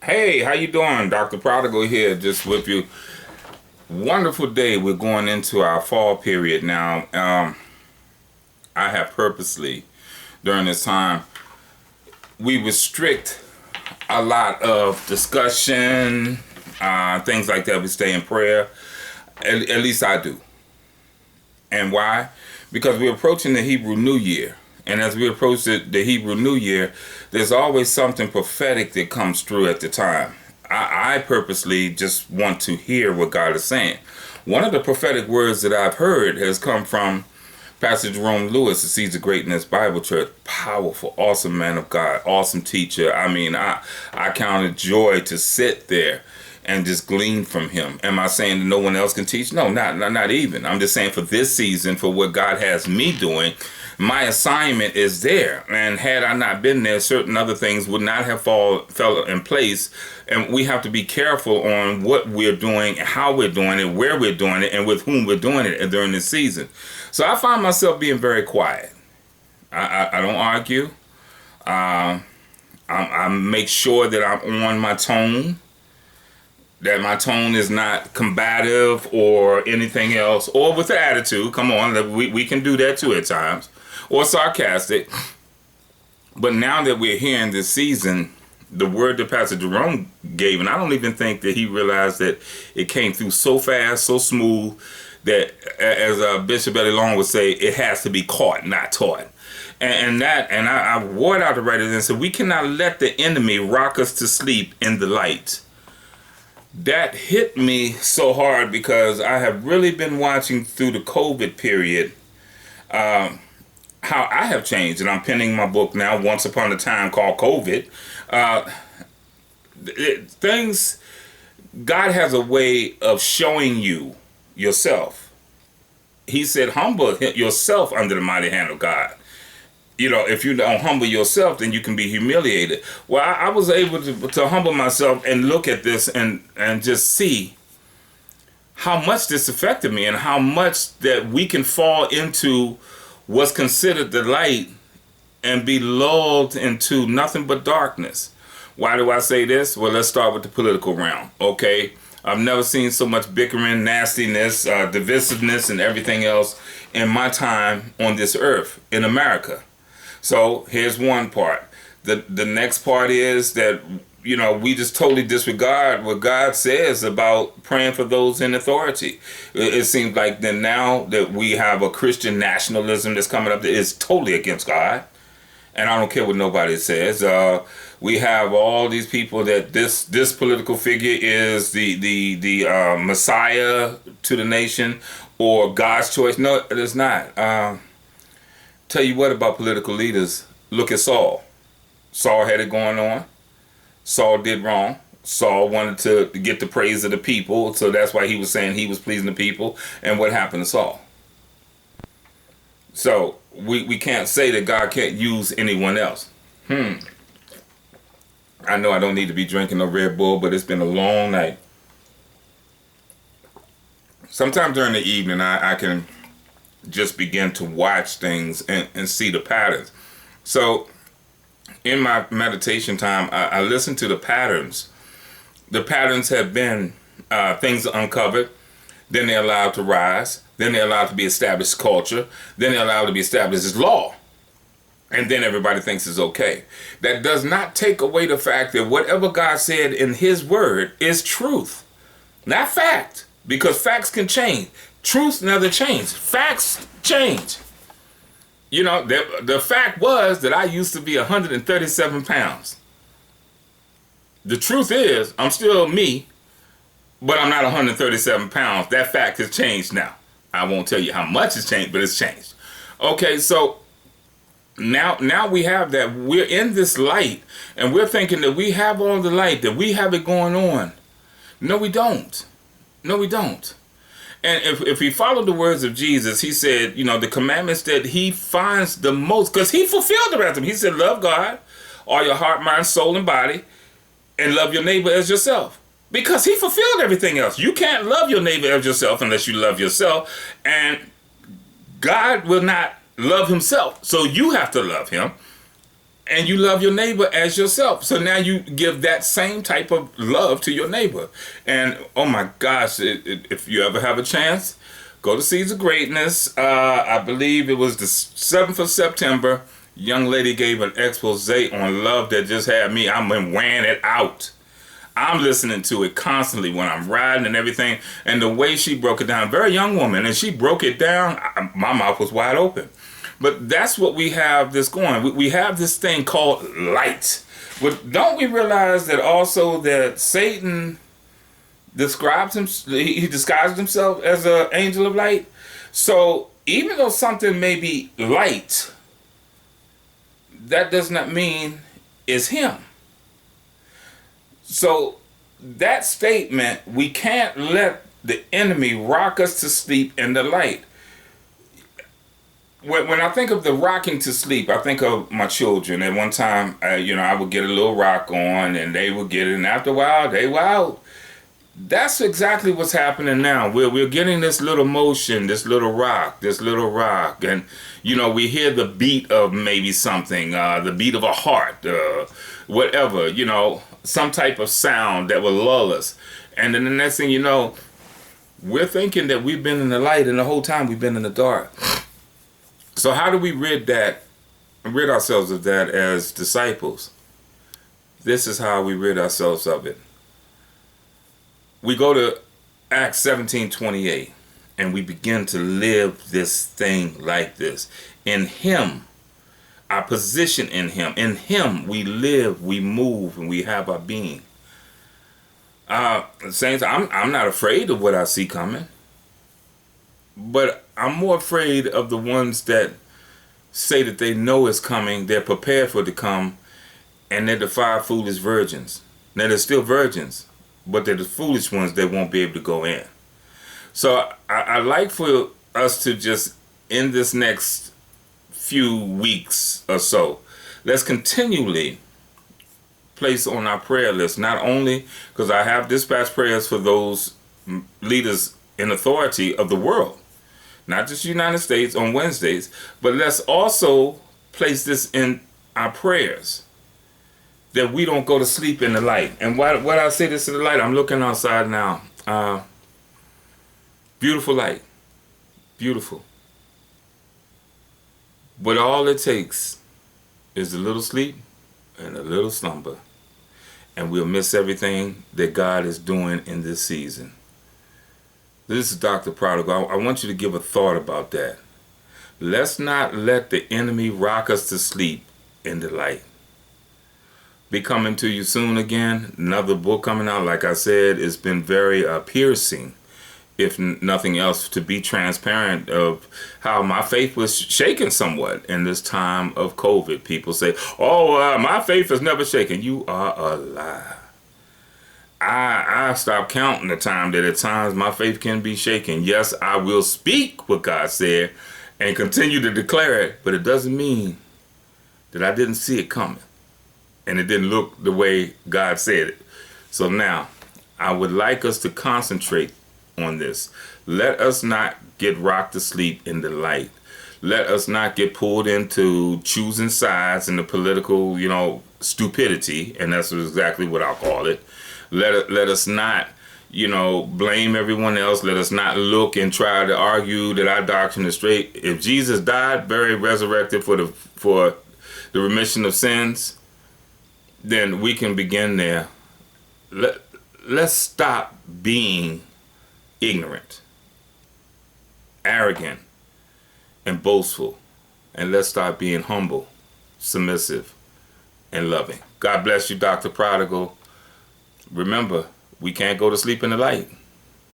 Hey, how you doing? Dr. Prodigal here, just with you. Wonderful day. We're going into our fall period now. I have purposely, during this time, we restrict a lot of discussion, things like that. We stay in prayer. At least I do. And why? Because we're approaching the Hebrew New Year. And as we approach the Hebrew New Year, there's always something prophetic that comes through at the time. I purposely just want to hear what God is saying. One of the prophetic words that I've heard has come from Pastor Jerome Lewis, the Seeds of Greatness Bible Church. Powerful, awesome man of God, awesome teacher. I mean, I count it joy to sit there and just glean from him. Am I saying that no one else can teach? No, not even. I'm just saying for this season, for what God has me doing, my assignment is there. And had I not been there, certain other things would not have fell in place. And we have to be careful on what we're doing, how we're doing it, where we're doing it, and with whom we're doing it during this season. So I find myself being very quiet. I don't argue. I make sure that I'm on my tone, that my tone is not combative or anything else, or with an attitude. Come on, we can do that too at times, or sarcastic. But now that we're here in this season, the word that Pastor Jerome gave, and I don't even think that he realized that it came through so fast, so smooth, that, as Bishop Eddie Long would say, it has to be caught, not taught. And I wore it out to write it and said, we cannot let the enemy rock us to sleep in the light. That hit me so hard because I have really been watching through the COVID period how I have changed. And I'm penning my book now, Once Upon a Time, called COVID. Things, God has a way of showing you yourself. He said, humble yourself under the mighty hand of God. You know, if you don't humble yourself, then you can be humiliated. Well, I was able to humble myself and look at this and just see how much this affected me and how much that we can fall into what's considered the light and be lulled into nothing but darkness. Why do I say this? Well, let's start with the political realm, okay? I've never seen so much bickering, nastiness, divisiveness, and everything else in my time on this earth in America. So here's one part. The next part is that, you know, we just totally disregard what God says about praying for those in authority. It seems like that now that we have a Christian nationalism that's coming up that is totally against God. And I don't care what nobody says. We have all these people that this political figure is the Messiah to the nation or God's choice. No, it is not. Tell you what about political leaders. Look at Saul. Saul had it going on. Saul did wrong. Saul wanted to get the praise of the people, so that's why he was saying he was pleasing the people. And what happened to Saul? So we can't say that God can't use anyone else. I know I don't need to be drinking no Red Bull, but it's been a long night. Sometime during the evening, I can just begin to watch things and see the patterns. So in my meditation time, I listen to the patterns. The patterns have been things uncovered, then they're allowed to rise, then they're allowed to be established culture, then they're allowed to be established as law, and then everybody thinks it's okay. That does not take away the fact that whatever God said in his word is truth, not fact, because facts can change. Truth never changes. Facts change. You know, the fact was that I used to be 137 pounds. The truth is, I'm still me, but I'm not 137 pounds. That fact has changed now. I won't tell you how much it's changed, but it's changed. Okay, so now we have that. We're in this light, and we're thinking that we have all the light, that we have it going on. No, we don't. No, we don't. And if we follow the words of Jesus, he said, you know, the commandments that he finds the most, because he fulfilled the rest of them. He said, love God, all your heart, mind, soul, and body, and love your neighbor as yourself. Because he fulfilled everything else. You can't love your neighbor as yourself unless you love yourself. And God will not love himself. So you have to love him. and you love your neighbor as yourself. So now you give that same type of love to your neighbor. And oh my gosh, if you ever have a chance, go to Seeds of Greatness. I believe it was the 7th of September. Young lady gave an expose on love that just had me. I'm wearing it out. I'm listening to it constantly when I'm riding and everything. And the way she broke it down, very young woman, and she broke it down, my mouth was wide open. But that's what we have this going. We have this thing called light. But don't we realize that also that Satan describes him, he disguised himself as an angel of light? So even though something may be light, that does not mean it's him. So that statement, we can't let the enemy rock us to sleep in the light. When I think of the rocking to sleep, I think of my children. At one time, I would get a little rock on, and they would get it, and after a while, they were out. That's exactly what's happening now. We're getting this little motion, this little rock, and we hear the beat of maybe something, the beat of a heart, whatever, some type of sound that will lull us. And then the next thing you know, we're thinking that we've been in the light, and the whole time we've been in the dark. So how do we rid ourselves of that as disciples? This is how we rid ourselves of it. We go to Acts 17:28, and we begin to live this thing like this. In him, our position in him. In him we live, we move, and we have our being. Saints, I'm not afraid of what I see coming. But I'm more afraid of the ones that say that they know it's coming, they're prepared for it to come, and they're the 5 foolish virgins. Now, they're still virgins, but they're the foolish ones that won't be able to go in. So I like for us to just, in this next few weeks or so, let's continually place on our prayer list, not only because I have dispatched prayers for those leaders in authority of the world, not just the United States on Wednesdays, but let's also place this in our prayers, that we don't go to sleep in the light. And why I say this in the light, I'm looking outside now. Beautiful light. Beautiful. But all it takes is a little sleep and a little slumber, and we'll miss everything that God is doing in this season. This is Dr. Prodigal. I want you to give a thought about that. Let's not let the enemy rock us to sleep in the light. Be coming to you soon again. Another book coming out. Like I said, it's been very piercing, if nothing else, to be transparent of how my faith was shaken somewhat in this time of COVID. People say, my faith is never shaken. You are a lie. I stopped counting the time that at times my faith can be shaken. Yes, I will speak what God said and continue to declare it, but it doesn't mean that I didn't see it coming and it didn't look the way God said it. So now, I would like us to concentrate on this. Let us not get rocked to sleep in the light. Let us not get pulled into choosing sides in the political, stupidity, and that's exactly what I'll call it. Let us not, blame everyone else. Let us not look and try to argue that our doctrine is straight. If Jesus died, buried, resurrected for the remission of sins, then we can begin there. Let's stop being ignorant, arrogant, and boastful, and let's start being humble, submissive, and loving. God bless you, Dr. Prodigal. Remember, we can't go to sleep in the light.